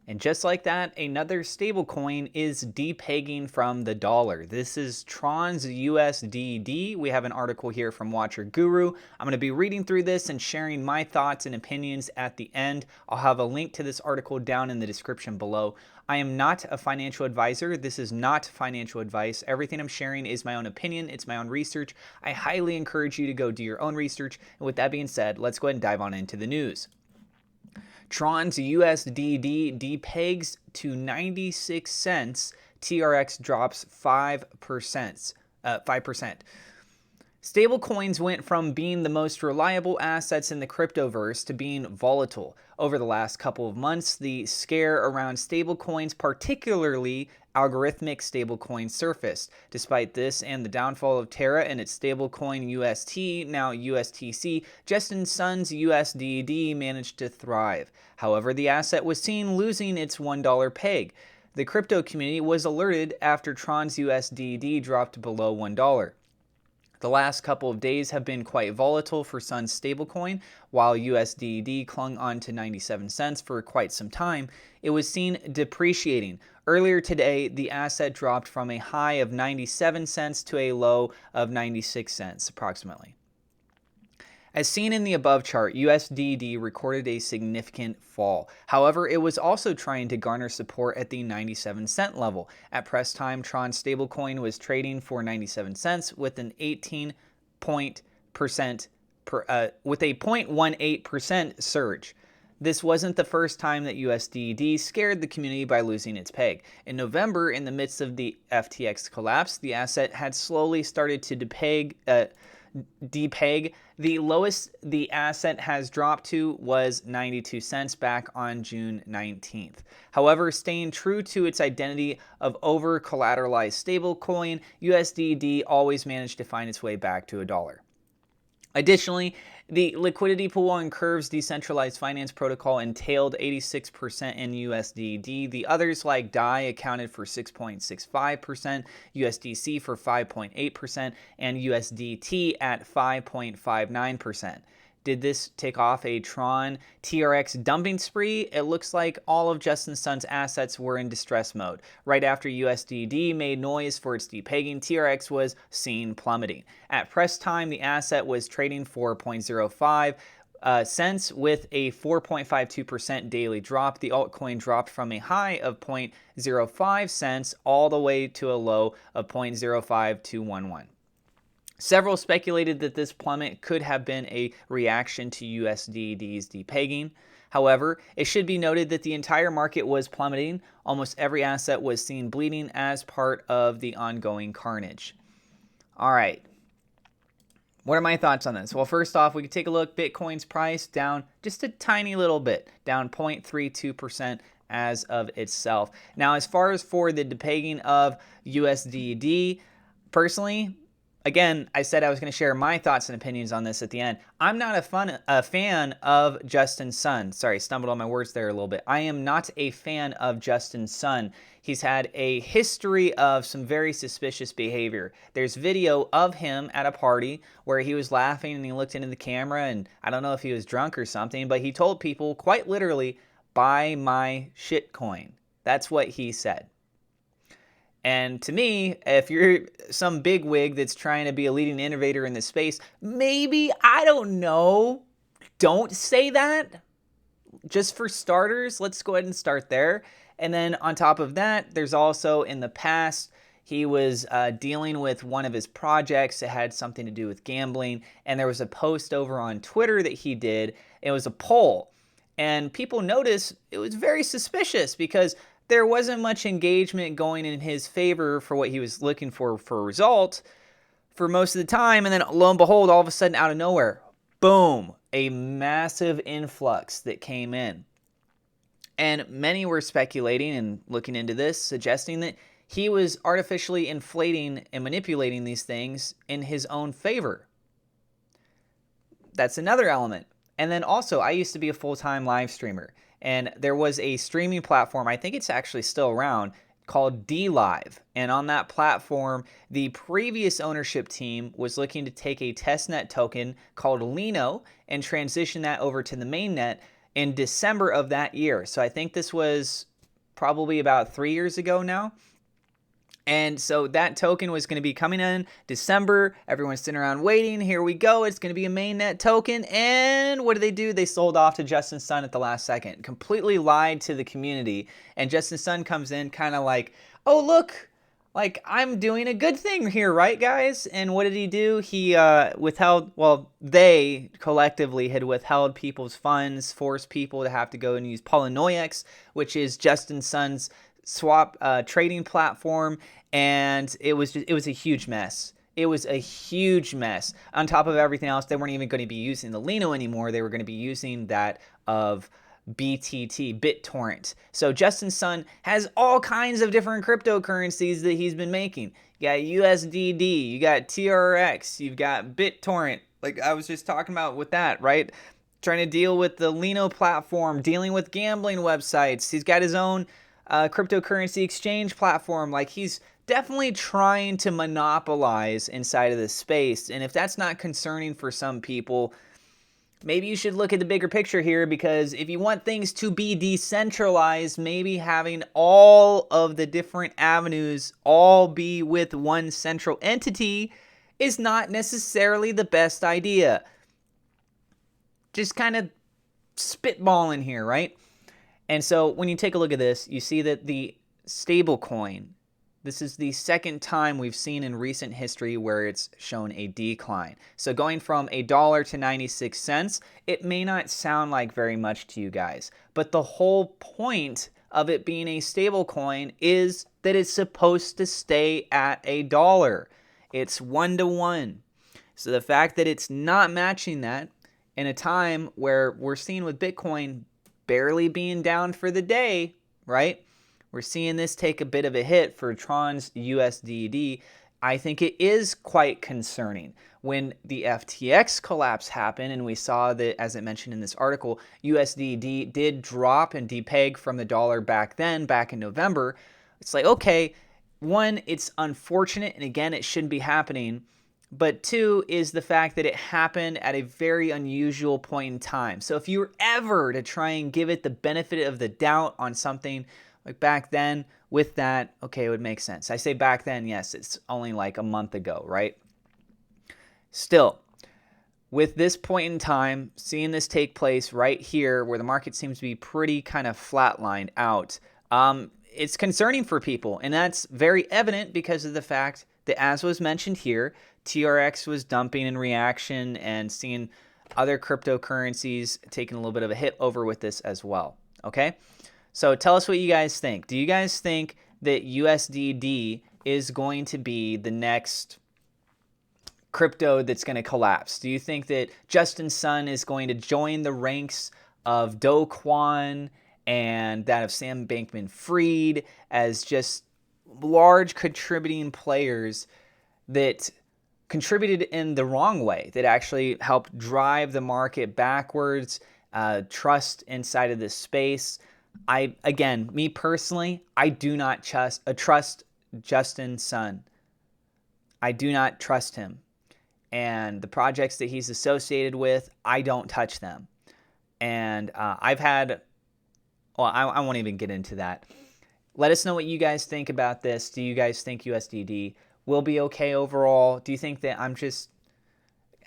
And just like that, another stablecoin is depegging from the dollar. This is Tron's USDD. We have an article here from Watcher Guru. I'm going to be reading through this and sharing my thoughts and opinions at the end. I'll have a link to this article down in the description below. I am not a financial advisor. This is not financial advice. Everything I'm sharing is my own opinion. It's my own research. I highly encourage you to go do your own research. And with that being said, let's go ahead and dive on into the news. Tron's USDD Depegs to 96 cents. TRX drops 5%. 5%. Stablecoins went from being the most reliable assets in the cryptoverse to being volatile. Over the last couple of months, the scare around stablecoins, particularly algorithmic stablecoins, surfaced. Despite this and the downfall of Terra and its stablecoin UST, now USTC, Justin Sun's USDD managed to thrive. However, the asset was seen losing its $1 peg. The crypto community was alerted after Tron's USDD dropped below $1. The last couple of days have been quite volatile for Sun's stablecoin. While USDD clung on to 97 cents for quite some time, it was seen depreciating. Earlier today, the asset dropped from a high of 97 cents to a low of 96 cents approximately. As seen in the above chart, USDD recorded a significant fall. However, it was also trying to garner support at the 97 cent level. At press time, Tron stablecoin was trading for 97 cents with an 0.18% surge. This wasn't the first time that USDD scared the community by losing its peg. In November, in the midst of the FTX collapse, the asset had slowly started to depeg. The lowest the asset has dropped to was 92 cents back on June 19th. However, staying true to its identity of over-collateralized stablecoin, USDD always managed to find its way back to $1. Additionally, the liquidity pool on Curve's decentralized finance protocol entailed 86% in USDD. The others, like DAI, accounted for 6.65%, USDC for 5.8%, and USDT at 5.59%. Did this take off a Tron TRX dumping spree? It looks like all of Justin Sun's assets were in distress mode. Right after USDD made noise for its depegging, TRX was seen plummeting. At press time, the asset was trading for 0.05 cents with a 4.52% daily drop. The altcoin dropped from a high of 0.05 cents all the way to a low of 0.05211. Several speculated that this plummet could have been a reaction to USDD's depegging. However, it should be noted that the entire market was plummeting. Almost every asset was seen bleeding as part of the ongoing carnage. All right. What are my thoughts on this? Well, first off, we can take a look. Bitcoin's price down just a tiny little bit, down 0.32% as of itself. Now, as far as for the depegging of USDD, personally, again, I said I was going to share my thoughts and opinions on this at the end. I'm not a fan of Justin Sun. Sorry, stumbled on my words there a little bit. I am not a fan of Justin Sun. He's had a history of some very suspicious behavior. There's video of him at a party where he was laughing and he looked into the camera, and I don't know if he was drunk or something, but he told people quite literally, "Buy my shitcoin." That's what he said. And to me, if you're some bigwig that's trying to be a leading innovator in this space, maybe, I don't know, don't say that. Just for starters, let's go ahead and start there. And then on top of that, there's also in the past, he was dealing with one of his projects that had something to do with gambling. And there was a post over on Twitter that he did. It was a poll. And people noticed it was very suspicious because there wasn't much engagement going in his favor for what he was looking for a result for most of the time. And then lo and behold, all of a sudden out of nowhere, boom, a massive influx that came in. And many were speculating and looking into this, suggesting that he was artificially inflating and manipulating these things in his own favor. That's another element. And then also, I used to be a full-time live streamer. And there was a streaming platform, I think it's actually still around, called DLive. And on that platform, the previous ownership team was looking to take a testnet token called Lino and transition that over to the mainnet in December of that year. So I think this was probably about 3 years ago now. And so that token was going to be coming in December. Everyone's sitting around waiting. Here we go. It's going to be a mainnet token. And what do? They sold off to Justin Sun at the last second. Completely lied to the community. And Justin Sun comes in kind of like, oh, look, like I'm doing a good thing here, right, guys? And what did he do? He withheld, well, they collectively had withheld people's funds, forced people to have to go and use Polynoix, which is Justin Sun's swap trading platform. And it was a huge mess. It was a huge mess. On top of everything else, they weren't even going to be using the Lino anymore. They were going to be using that of BTT, BitTorrent. So Justin Sun has all kinds of different cryptocurrencies that he's been making. You got USDD, you got TRX, you've got BitTorrent. Like I was just talking about with that, right? Trying to deal with the Lino platform, dealing with gambling websites. He's got his own cryptocurrency exchange platform. Like he's definitely trying to monopolize inside of this space. And if that's not concerning for some people, maybe you should look at the bigger picture here, because if you want things to be decentralized, maybe having all of the different avenues all be with one central entity is not necessarily the best idea. Just kind of spitballing here, right? And so when you take a look at this, you see that the stablecoin, this is the second time we've seen in recent history where it's shown a decline. So going from $1 to 96 cents, it may not sound like very much to you guys, but the whole point of it being a stablecoin is that it's supposed to stay at $1. It's 1-to-1. So the fact that it's not matching that in a time where we're seeing with Bitcoin barely being down for the day, right? We're seeing this take a bit of a hit for Tron's USDD. I think it is quite concerning. When the FTX collapse happened and we saw that, as I mentioned in this article, USDD did drop and depeg from the dollar back then, back in November, it's like, okay, one, it's unfortunate, and again, it shouldn't be happening. But two is the fact that it happened at a very unusual point in time. So if you were ever to try and give it the benefit of the doubt on something like back then with that, okay, it would make sense. I say back then, yes, it's only like a month ago, right? Still, with this point in time, seeing this take place right here where the market seems to be pretty kind of flatlined out, it's concerning for people. And that's very evident because of the fact that, as was mentioned here, TRX was dumping in reaction and seeing other cryptocurrencies taking a little bit of a hit over with this as well. Okay? So tell us what you guys think. Do you guys think that USDD is going to be the next crypto that's going to collapse? Do you think that Justin Sun is going to join the ranks of Do Kwon and that of Sam Bankman-Fried as just large contributing players that contributed in the wrong way, that actually helped drive the market backwards, trust inside of this space? Again, me personally, I do not trust Justin Sun. I do not trust him. And the projects that he's associated with, I don't touch them. And I've had, well, I won't even get into that. Let us know what you guys think about this. Do you guys think USDD will be okay overall? Do you think that I'm just,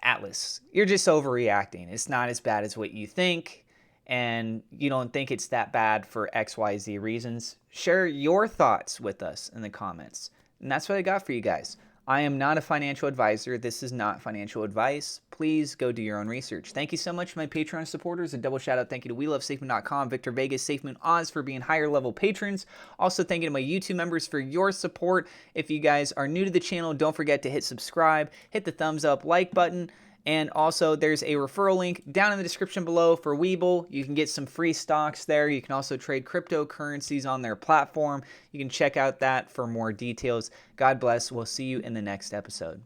Atlas, you're just overreacting? It's not as bad as what you think, and you don't think it's that bad for XYZ reasons? Share your thoughts with us in the comments. And that's what I got for you guys. I am not a financial advisor. This is not financial advice. Please go do your own research. Thank you so much to my Patreon supporters. A double shout out thank you to WeLoveSafeMoon.com, Victor Vegas, SafeMoon Oz for being higher level patrons. Also thank you to my YouTube members for your support. If you guys are new to the channel, don't forget to hit subscribe, hit the thumbs up, like button. And also, there's a referral link down in the description below for Webull. You can get some free stocks there. You can also trade cryptocurrencies on their platform. You can check out that for more details. God bless. We'll see you in the next episode.